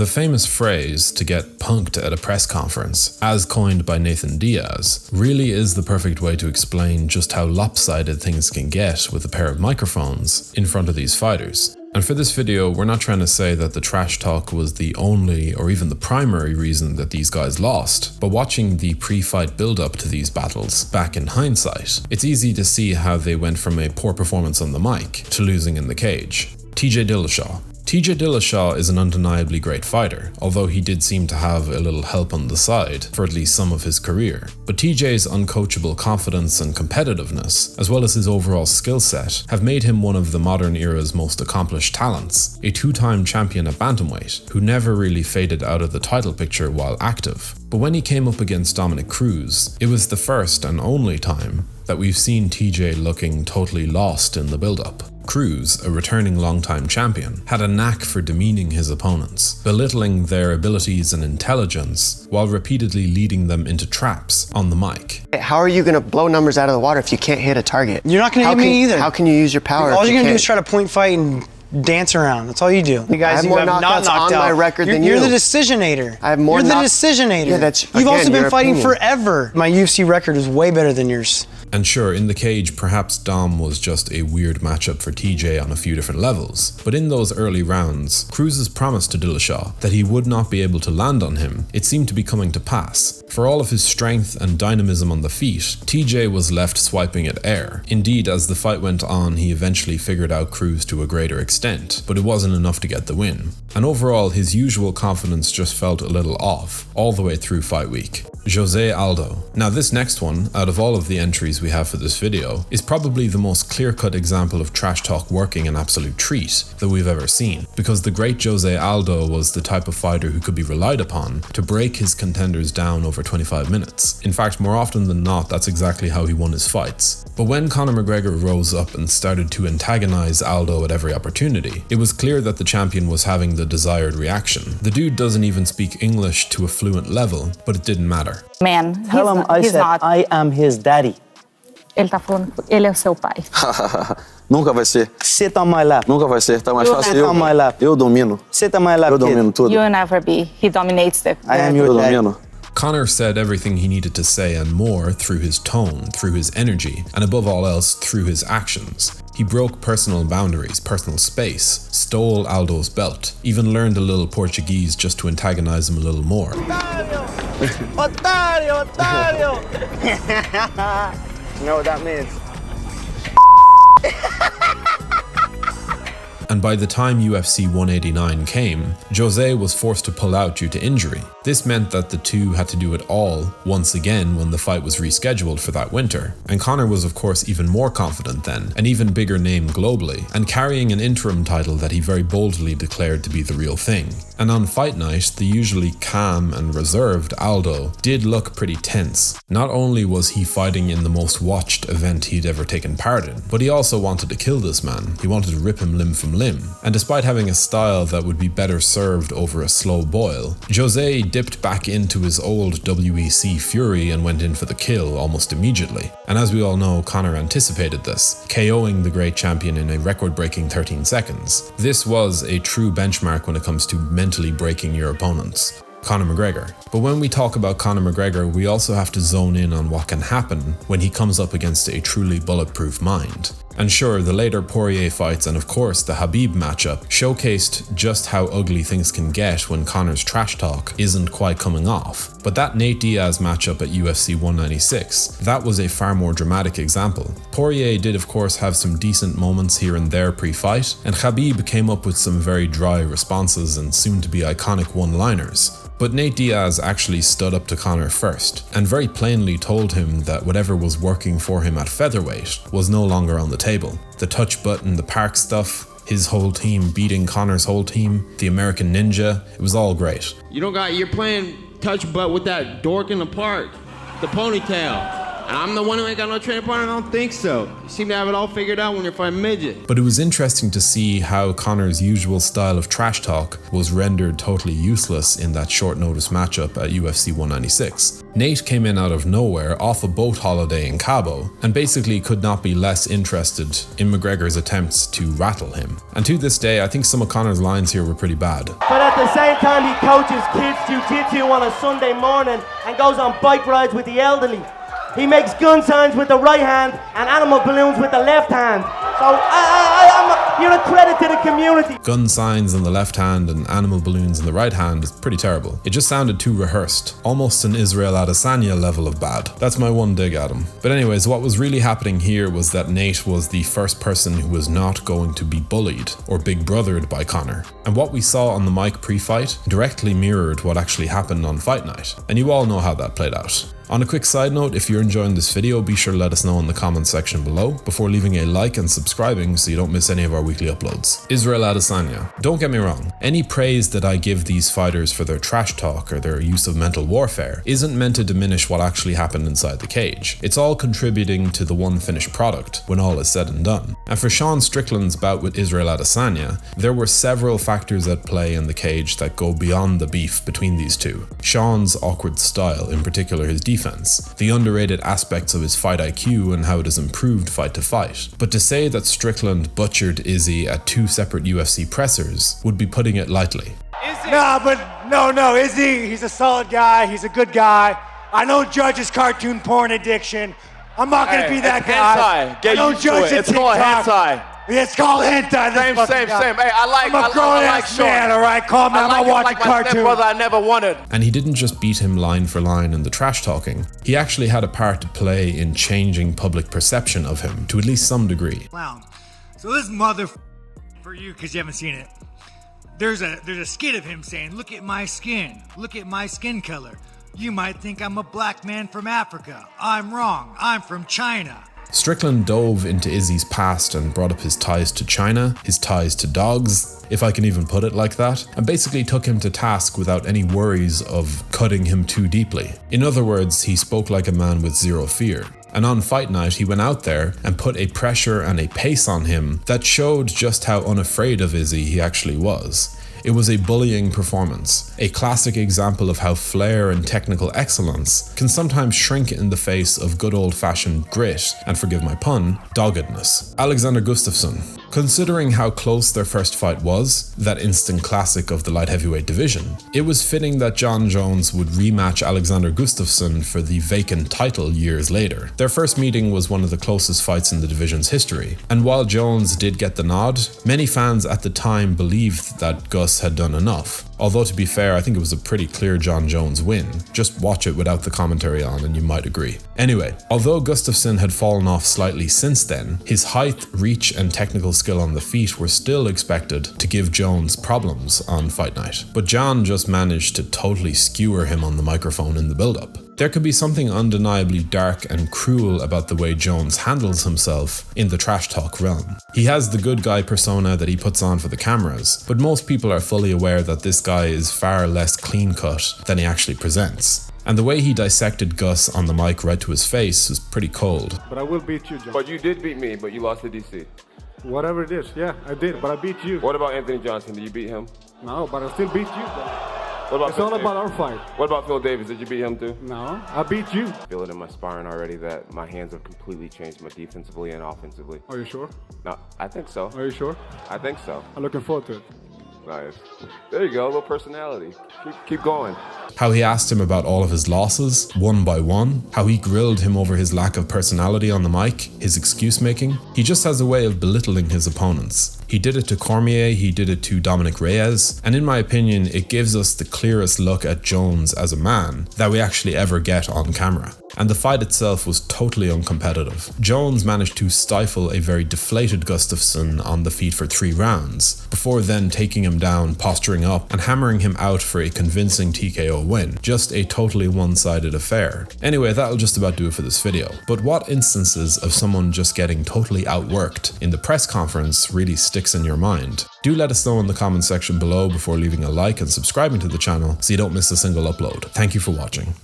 The famous phrase to get punked at a press conference, as coined by Nathan Diaz, really is the perfect way to explain just how lopsided things can get with a pair of microphones in front of these fighters. And for this video, we're not trying to say that the trash talk was the only or even the primary reason that these guys lost, but watching the pre-fight build-up to these battles back in hindsight, it's easy to see how they went from a poor performance on the mic to losing in the cage. TJ Dillashaw. TJ Dillashaw is an undeniably great fighter, although he did seem to have a little help on the side for at least some of his career. But TJ's uncoachable confidence and competitiveness, as well as his overall skill set, have made him one of the modern era's most accomplished talents, a two-time champion at bantamweight, who never really faded out of the title picture while active. But when he came up against Dominic Cruz, it was the first and only time that we've seen TJ looking totally lost in the build-up. Cruz, a returning longtime champion, had a knack for demeaning his opponents, belittling their abilities and intelligence, while repeatedly leading them into traps on the mic. How are you going to blow numbers out of the water if you can't hit a target? You're not going to hit me either. How can you use your power? All you're going to do is try to point fight and dance around. That's all you do. You guys, I have more knockouts on my record than you. You're the decisionator. I have more. You're the decisionator. Yeah, You've also been fighting forever. My UFC record is way better than yours. And sure, in the cage, perhaps Dom was just a weird matchup for TJ on a few different levels. But in those early rounds, Cruz's promise to Dillashaw that he would not be able to land on him, it seemed to be coming to pass. For all of his strength and dynamism on the feet, TJ was left swiping at air. Indeed, as the fight went on, he eventually figured out Cruz to a greater extent, but it wasn't enough to get the win. And overall, his usual confidence just felt a little off, all the way through fight week. Jose Aldo. Now this next one, out of all of the entries we have for this video, is probably the most clear-cut example of trash talk working an absolute treat that we've ever seen, because the great Jose Aldo was the type of fighter who could be relied upon to break his contenders down over 25 minutes. In fact, more often than not, that's exactly how he won his fights. But when Conor McGregor rose up and started to antagonize Aldo at every opportunity, it was clear that the champion was having the desired reaction. The dude doesn't even speak English to a fluent level, but it didn't matter. Man, Tell him I said I am his daddy. Ele tá falando, ele é o seu pai. Nunca vai ser. Sit on my lap. Nunca vai ser. Tá mais fácil. Sit on my lap. Eu domino. Sit on my lap, Eu domino tudo. You'll never be. He dominates the... I am your Eu daddy. domino. Conor said everything he needed to say and more through his tone, through his energy, and above all else, through his actions. He broke personal boundaries, personal space, stole Aldo's belt, even learned a little Portuguese just to antagonize him a little more. Otario, Otario! You know what that means? And by the time UFC 189 came, Jose was forced to pull out due to injury. This meant that the two had to do it all once again when the fight was rescheduled for that winter. And Conor was of course even more confident then, an even bigger name globally, and carrying an interim title that he very boldly declared to be the real thing. And on fight night, the usually calm and reserved Aldo did look pretty tense. Not only was he fighting in the most watched event he'd ever taken part in, but he also wanted to kill this man. He wanted to rip him limb from limb. And despite having a style that would be better served over a slow boil, Jose dipped back into his old WEC fury and went in for the kill almost immediately. And as we all know, Conor anticipated this, KOing the great champion in a record-breaking 13 seconds. This was a true benchmark when it comes to mentally breaking your opponents. Conor McGregor. But when we talk about Conor McGregor, we also have to zone in on what can happen when he comes up against a truly bulletproof mind. And sure, the later Poirier fights and of course the Khabib matchup showcased just how ugly things can get when Conor's trash talk isn't quite coming off. But that Nate Diaz matchup at UFC 196, that was a far more dramatic example. Poirier did of course have some decent moments here and there pre-fight, and Khabib came up with some very dry responses and soon to be iconic one-liners. But Nate Diaz actually stood up to Conor first, and very plainly told him that whatever was working for him at featherweight was no longer on the table. The touch button, the park stuff, his whole team beating Conor's whole team, the American Ninja, it was all great. You're playing touch butt with that dork in the park, the ponytail. And I'm the one who ain't got no training partner? I don't think so. You seem to have it all figured out when you're fighting midget. But it was interesting to see how Conor's usual style of trash talk was rendered totally useless in that short notice matchup at UFC 196. Nate came in out of nowhere off a boat holiday in Cabo and basically could not be less interested in McGregor's attempts to rattle him. And to this day, I think some of Conor's lines here were pretty bad. But at the same time, he coaches kids jiu-jitsu on a Sunday morning and goes on bike rides with the elderly. He makes gun signs with the right hand and animal balloons with the left hand. So you're a credit to the community. Gun signs in the left hand and animal balloons in the right hand is pretty terrible. It just sounded too rehearsed, almost an Israel Adesanya level of bad. That's my one dig at him. But anyways, what was really happening here was that Nate was the first person who was not going to be bullied or big brothered by Conor. And what we saw on the mic pre-fight directly mirrored what actually happened on fight night. And you all know how that played out. On a quick side note, if you're enjoying this video, be sure to let us know in the comments section below before leaving a like and subscribing so you don't miss any of our weekly uploads. Israel Adesanya. Don't get me wrong, any praise that I give these fighters for their trash talk or their use of mental warfare isn't meant to diminish what actually happened inside the cage. It's all contributing to the one finished product when all is said and done. And for Shan Strickland's bout with Israel Adesanya, there were several factors at play in the cage that go beyond the beef between these two. Shan's awkward style, in particular his defense, the underrated aspects of his fight IQ and how it has improved fight to fight. But to say that Strickland butchered Izzy at two separate UFC pressers would be putting it lightly. No, Izzy, he's a solid guy, he's a good guy. I don't judge his cartoon porn addiction. I'm not gonna be that guy. Hentai. Get used to it. It's called hentai. It's called hentai. Same. Hey, I'm a grown-ass man, all right? Calm down, I'm watching cartoons. Brother I never wanted. And he didn't just beat him line for line in the trash talking. He actually had a part to play in changing public perception of him to at least some degree. Wow. So this for you, because you haven't seen it. There's a skit of him saying, "Look at my skin. Look at my skin color. You might think I'm a black man from Africa. I'm wrong. I'm from China." Strickland dove into Izzy's past and brought up his ties to China, his ties to dogs, if I can even put it like that, and basically took him to task without any worries of cutting him too deeply. In other words, he spoke like a man with zero fear. And on fight night, he went out there and put a pressure and a pace on him that showed just how unafraid of Izzy he actually was. It was a bullying performance, a classic example of how flair and technical excellence can sometimes shrink in the face of good old-fashioned grit, and forgive my pun, doggedness. Alexander Gustafsson. Considering how close their first fight was, that instant classic of the light heavyweight division, it was fitting that Jon Jones would rematch Alexander Gustafsson for the vacant title years later. Their first meeting was one of the closest fights in the division's history, and while Jones did get the nod, many fans at the time believed that Gus had done enough. Although to be fair, I think it was a pretty clear Jon Jones win. Just watch it without the commentary on and you might agree. Anyway, although Gustafsson had fallen off slightly since then, his height, reach and technical skill on the feet were still expected to give Jones problems on fight night. But Jon just managed to totally skewer him on the microphone in the build-up. There could be something undeniably dark and cruel about the way Jones handles himself in the trash talk realm. He has the good guy persona that he puts on for the cameras, but most people are fully aware that this guy is far less clean-cut than he actually presents. And the way he dissected Gus on the mic right to his face is pretty cold. But I will beat you, John. But you did beat me, but you lost to DC. Whatever it is, yeah, I did, but I beat you. What about Anthony Johnson? Did you beat him? No, but I still beat you, though. What about it's all about our fight. What about Phil Davis? Did you beat him too? No, I beat you. I feel it in my sparring already that my hands have completely changed, my defensively and offensively. Are you sure? No, I think so. Are you sure? I think so. I'm looking forward to it. Nice. There you go, a little personality. Keep going. How he asked him about all of his losses, one by one. How he grilled him over his lack of personality on the mic, his excuse making. He just has a way of belittling his opponents. He did it to Cormier, he did it to Dominic Reyes, and in my opinion, it gives us the clearest look at Jones as a man that we actually ever get on camera. And the fight itself was totally uncompetitive. Jones managed to stifle a very deflated Gustafsson on the feet for 3 rounds, before then taking him down, posturing up, and hammering him out for a convincing TKO win. Just a totally one-sided affair. Anyway, that'll just about do it for this video. But what instances of someone just getting totally outworked in the press conference really sticks in your mind? Do let us know in the comment section below before leaving a like and subscribing to the channel so you don't miss a single upload. Thank you for watching.